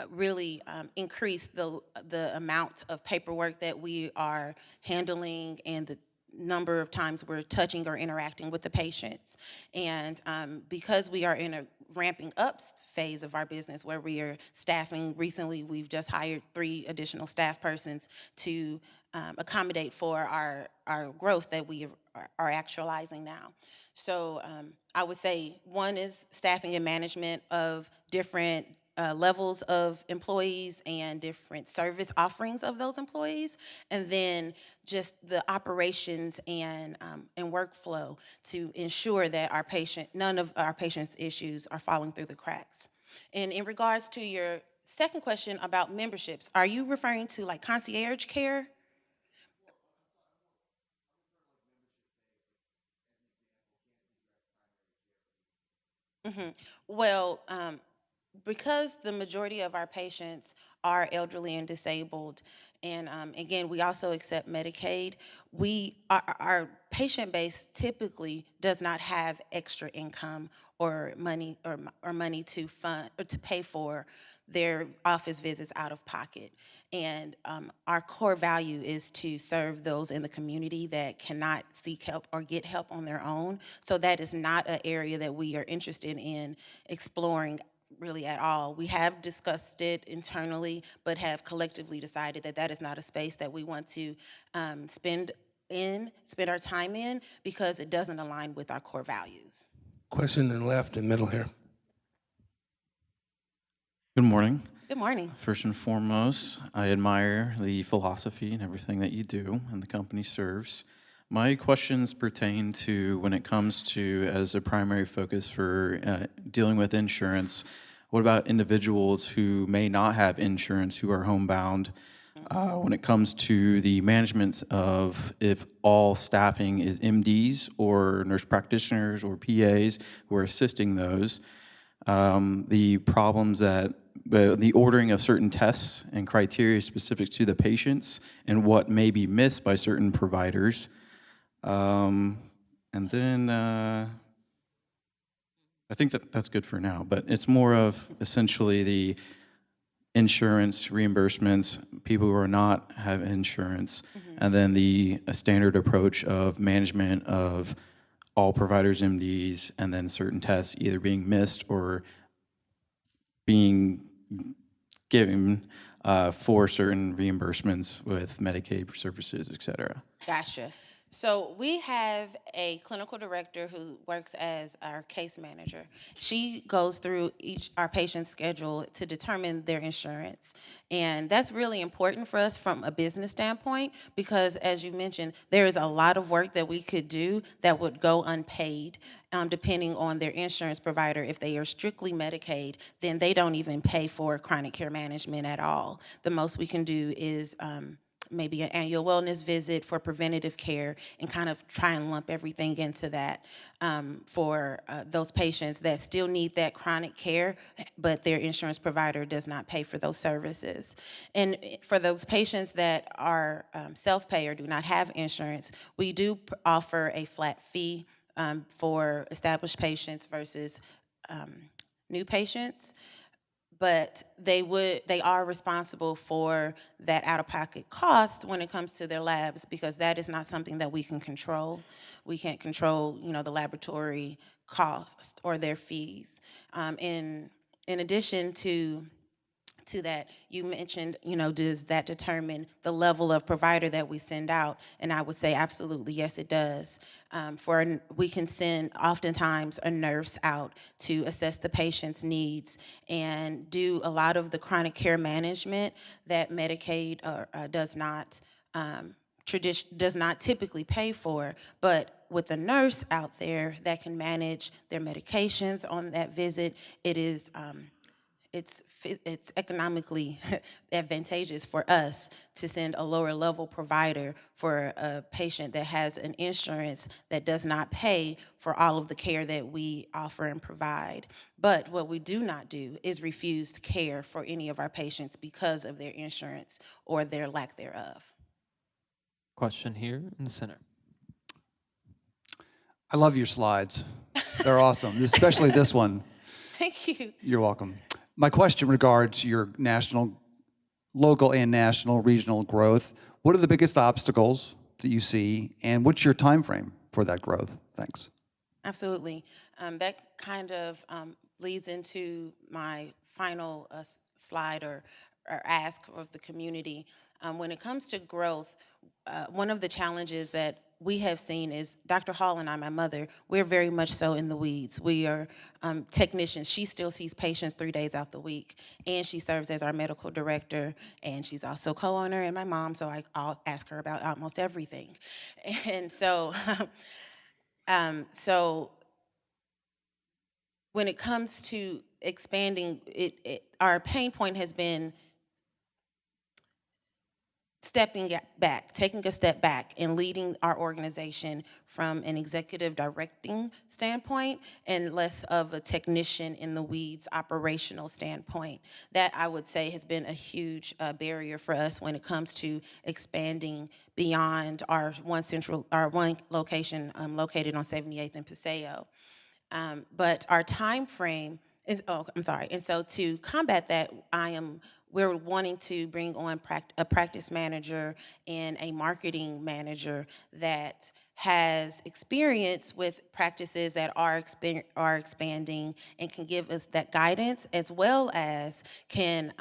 really increased the amount of paperwork that we are handling and the number of times we're touching or interacting with the patients. And because we are in a ramping up phase of our business where we are staffing, recently we've just hired 3 additional staff persons to accommodate for our growth that we are actualizing now. So I would say one is staffing and management of different levels of employees and different service offerings of those employees, and then just the operations and workflow to ensure that none of our patients' issues are falling through the cracks. And in regards to your second question about memberships, are you referring to like concierge care? hmm Well, because the majority of our patients are elderly and disabled, and again, we also accept Medicaid, our patient base typically does not have extra income or money or money to fund or to pay for their office visits out of pocket. And our core value is to serve those in the community that cannot seek help or get help on their own. So that is not an area that we are interested in exploring really at all. We have discussed it internally, but have collectively decided that that is not a space that we want to spend our time in, because it doesn't align with our core values. Question in left and middle here. Good morning. Good morning. First and foremost, I admire the philosophy and everything that you do and the company serves. My questions pertain to when it comes to, as a primary focus for dealing with insurance, what about individuals who may not have insurance, who are homebound? When it comes to the management of if all staffing is MDs or nurse practitioners or PAs who are assisting those, the problems that the ordering of certain tests and criteria specific to the patients and what may be missed by certain providers. And then I think that's good for now, but it's more of essentially the insurance reimbursements, people who are not have insurance, and then the standard approach of management of all providers, MDs, and then certain tests either being missed or being given for certain reimbursements with Medicaid services, et cetera. Gotcha. So we have a clinical director who works as our case manager. She goes through our patient's schedule to determine their insurance. And that's really important for us from a business standpoint, because as you mentioned, there is a lot of work that we could do that would go unpaid, depending on their insurance provider. If they are strictly Medicaid, then they don't even pay for chronic care management at all. The most we can do is maybe an annual wellness visit for preventative care, and kind of try and lump everything into that for those patients that still need that chronic care, but their insurance provider does not pay for those services. And for those patients that are self-pay or do not have insurance, we do offer a flat fee for established patients versus new patients. but they are responsible for that out-of-pocket cost when it comes to their labs, because that is not something that we can control. We can't control, the laboratory cost or their fees. In addition to that, you mentioned, does that determine the level of provider that we send out? And I would say absolutely, yes, it does. We can send oftentimes a nurse out to assess the patient's needs and do a lot of the chronic care management that Medicaid does not typically pay for. But with a nurse out there that can manage their medications on that visit, it's economically advantageous for us to send a lower level provider for a patient that has an insurance that does not pay for all of the care that we offer and provide. But what we do not do is refuse care for any of our patients because of their insurance or their lack thereof. Question here in the center. I love your slides. They're awesome, especially this one. Thank you. You're welcome. My question regards your local and national, regional growth. What are the biggest obstacles that you see, and what's your time frame for that growth? Thanks. Absolutely. That kind of leads into my final slide or ask of the community. When it comes to growth, one of the challenges that we have seen is Dr. Hall and I, my mother, we're very much so in the weeds. We are technicians. She still sees patients 3 days out the week, and she serves as our medical director, and she's also co-owner and my mom, so I'll ask her about almost everything. And so, when it comes to expanding, our pain point has been taking a step back and leading our organization from an executive directing standpoint and less of a technician in the weeds operational standpoint. That, I would say, has been a huge barrier for us when it comes to expanding beyond our one location located on 78th and Paseo. But our time frame is, and so to combat that, we're wanting to bring on a practice manager and a marketing manager that has experience with practices that are expanding and can give us that guidance, as well as can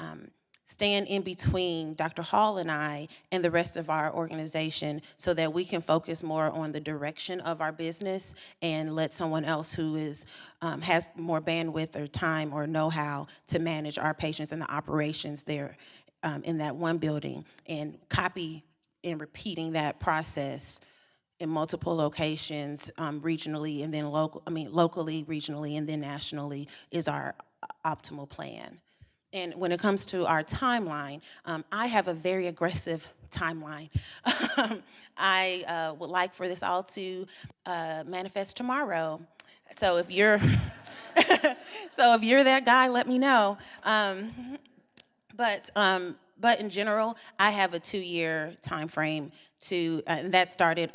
stand in between Dr. Hall and I and the rest of our organization so that we can focus more on the direction of our business and let someone else who has more bandwidth or time or know-how to manage our patients and the operations there in that one building, and copy and repeating that process in multiple locations, regionally, and then locally, regionally, and then nationally is our optimal plan. And when it comes to our timeline, I have a very aggressive timeline. I would like for this all to manifest tomorrow. So if you're that guy, let me know. But in general, I have a 2-year time frame and that started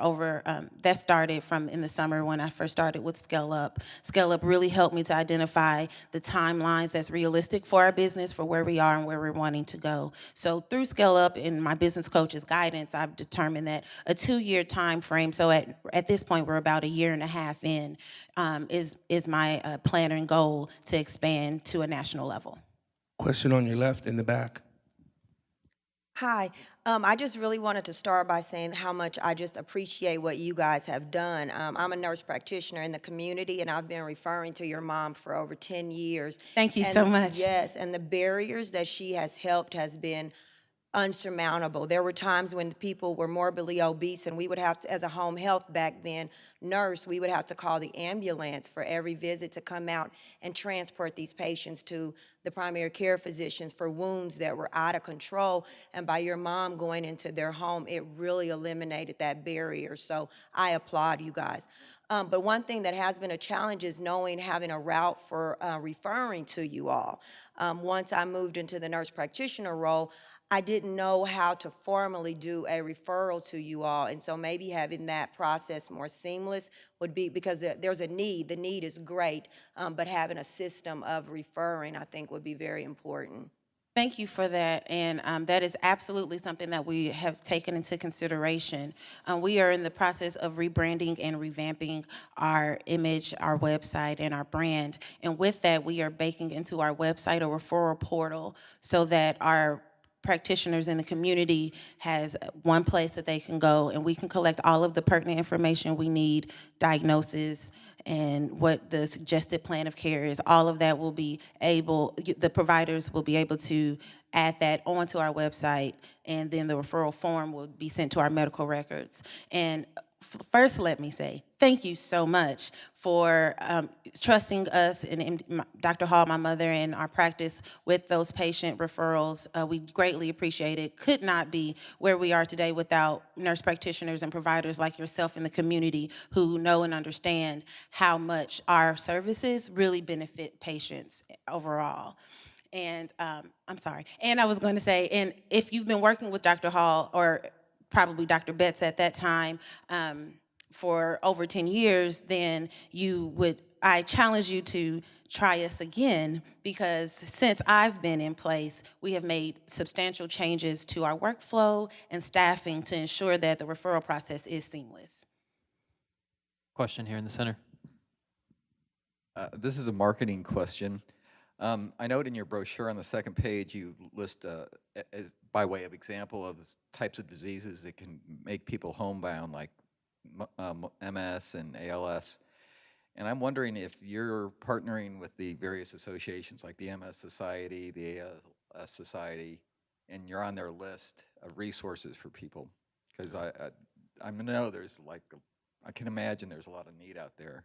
from in the summer when I first started with Scale Up. Scale Up really helped me to identify the timelines that's realistic for our business, for where we are and where we're wanting to go. So through Scale Up and my business coach's guidance, I've determined that a 2-year time frame, so at this point we're about 1.5 years in, is my plan and goal to expand to a national level. Question on your left in the back. Hi, I just really wanted to start by saying how much I just appreciate what you guys have done. I'm a nurse practitioner in the community, and I've been referring to your mom for over 10 years. Thank you so much. Yes, and the barriers that she has helped has been unsurmountable. There were times when people were morbidly obese, and we would have to, as a home health back then, nurse, we would have to call the ambulance for every visit to come out and transport these patients to the primary care physicians for wounds that were out of control. And by your mom going into their home, it really eliminated that barrier. So I applaud you guys. But one thing that has been a challenge is having a route for referring to you all. Once I moved into the nurse practitioner role, I didn't know how to formally do a referral to you all. And so maybe having that process more seamless would be, because there's a need. The need is great, but having a system of referring, I think, would be very important. Thank you for that, and that is absolutely something that we have taken into consideration. We are in the process of rebranding and revamping our image, our website, and our brand. And with that, we are baking into our website a referral portal so that our practitioners in the community has one place that they can go, and we can collect all of the pertinent information we need, diagnosis, and what the suggested plan of care is. All of that will be able, the providers will be able to add that onto our website, and then the referral form will be sent to our medical records. And first, let me say, thank you so much for trusting us and Dr. Hall, my mother, and our practice with those patient referrals. We greatly appreciate it. Could not be where we are today without nurse practitioners and providers like yourself in the community who know and understand how much our services really benefit patients overall. And I'm sorry. And I was going to say, and if you've been working with Dr. Hall or probably Dr. Betts at that time for over 10 years, then I challenge you to try us again, because since I've been in place, we have made substantial changes to our workflow and staffing to ensure that the referral process is seamless. Question here in the center. This is a marketing question. I note in your brochure on the second page you list, by way of example, of types of diseases that can make people homebound, like MS and ALS. And I'm wondering if you're partnering with the various associations like the MS Society, the ALS Society, and you're on their list of resources for people. Because I know there's I can imagine there's a lot of need out there.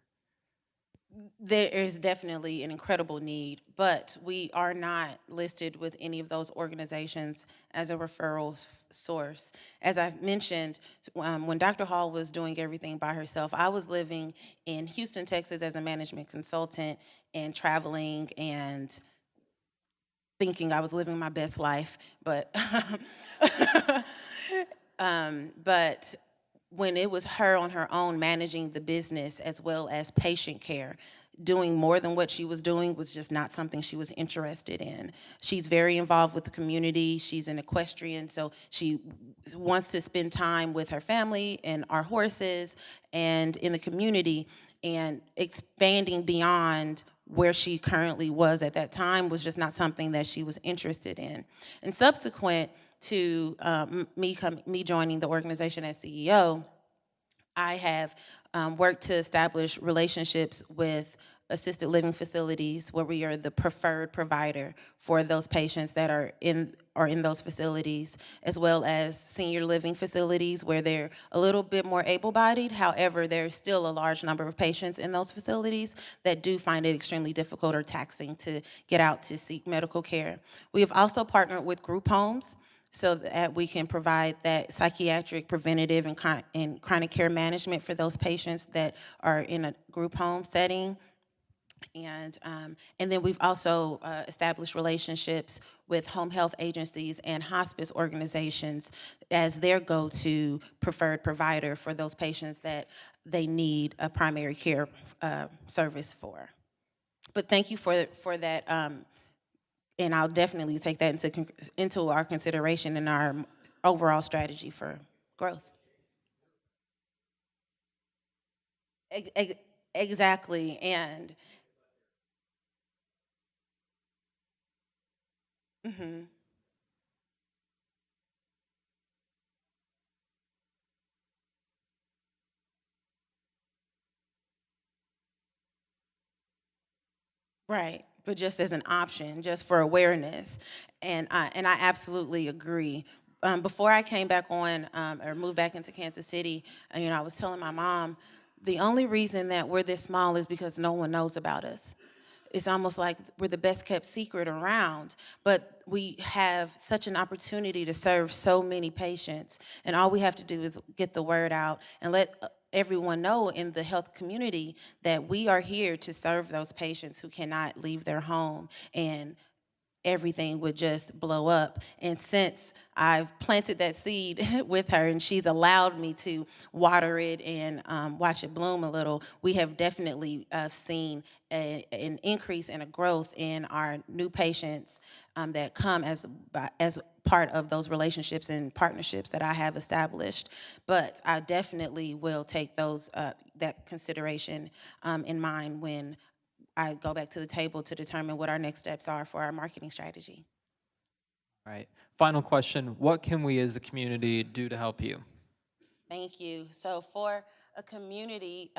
There is definitely an incredible need, but we are not listed with any of those organizations as a referral source. As I mentioned, when Dr. Hall was doing everything by herself, I was living in Houston, Texas as a management consultant and traveling and thinking I was living my best life, but but when it was her on her own managing the business as well as patient care, doing more than what she was doing was just not something she was interested in. She's very involved with the community. She's an equestrian, so she wants to spend time with her family and our horses and in the community, and expanding beyond where she currently was at that time was just not something that she was interested in. And subsequent to me joining the organization as CEO, I have worked to establish relationships with assisted living facilities where we are the preferred provider for those patients that are in those facilities, as well as senior living facilities where they're a little bit more able-bodied. However, there's still a large number of patients in those facilities that do find it extremely difficult or taxing to get out to seek medical care. We have also partnered with group homes so that we can provide that psychiatric, preventative, and chronic care management for those patients that are in a group home setting. And then we've also established relationships with home health agencies and hospice organizations as their go-to preferred provider for those patients that they need a primary care service for. But thank you for that, and I'll definitely take that into our consideration in our overall strategy for growth. Exactly, and right, but just as an option, just for awareness, and I absolutely agree. Before I came back on or moved back into Kansas City, I was telling my mom, the only reason that we're this small is because no one knows about us. It's almost like we're the best kept secret around, but we have such an opportunity to serve so many patients, and all we have to do is get the word out and let everyone know in the health community that we are here to serve those patients who cannot leave their home. And everything would just blow up. And since I've planted that seed with her and she's allowed me to water it and watch it bloom a little, we have definitely seen an increase and a growth in our new patients that come as part of those relationships and partnerships that I have established. But I definitely will take those that consideration in mind when I go back to the table to determine what our next steps are for our marketing strategy. All right. Final question. What can we as a community do to help you? Thank you. So for a community,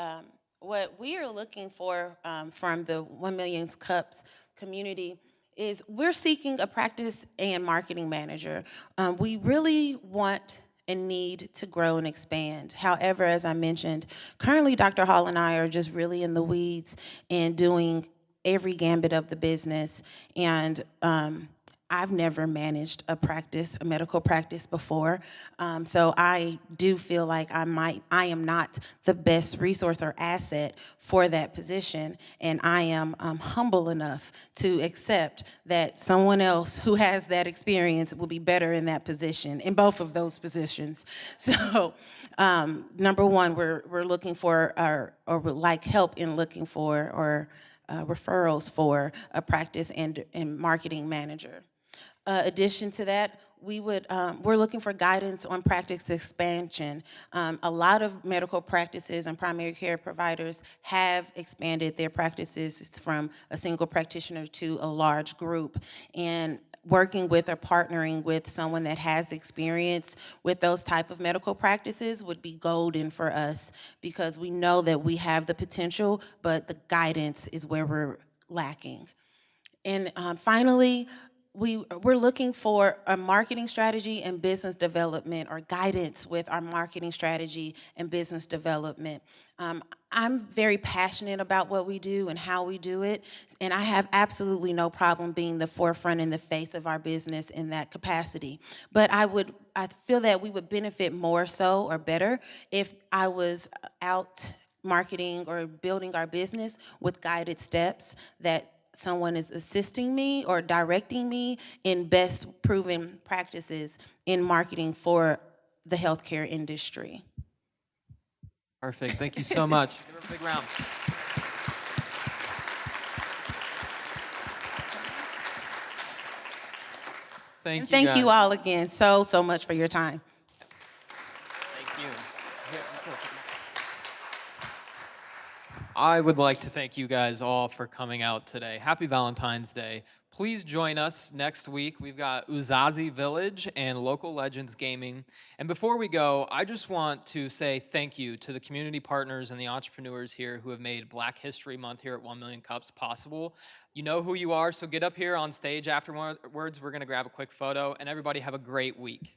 what we are looking for from the 1 Million Cups community is we're seeking a practice and marketing manager. We really want and need to grow and expand. However, as I mentioned, currently Dr. Hall and I are just really in the weeds and doing every gambit of the business. And I've never managed a medical practice before. So I do feel like I am not the best resource or asset for that position. And I am humble enough to accept that someone else who has that experience will be better in that position, in both of those positions. So number one, we're looking for, or would like help in looking for, or referrals for a practice and marketing manager. Addition to that, we're looking for guidance on practice expansion. A lot of medical practices and primary care providers have expanded their practices from a single practitioner to a large group. And working with or partnering with someone that has experience with those type of medical practices would be golden for us, because we know that we have the potential, but the guidance is where we're lacking. And finally, we're looking for a marketing strategy and business development, or guidance with our marketing strategy and business development. I'm very passionate about what we do and how we do it, and I have absolutely no problem being the forefront and the face of our business in that capacity. But I feel that we would benefit more so, or better, if I was out marketing or building our business with guided steps that someone is assisting me or directing me in best proven practices in marketing for the healthcare industry. Perfect. Thank you so much. Give her a big round. Thank you all again so much for your time. Thank you. I would like to thank you guys all for coming out today. Happy Valentine's Day. Please join us next week. We've got Uzazi Village and Local Legends Gaming. And before we go, I just want to say thank you to the community partners and the entrepreneurs here who have made Black History Month here at 1 Million Cups possible. You know who you are, so get up here on stage afterwards. We're going to grab a quick photo, and everybody have a great week.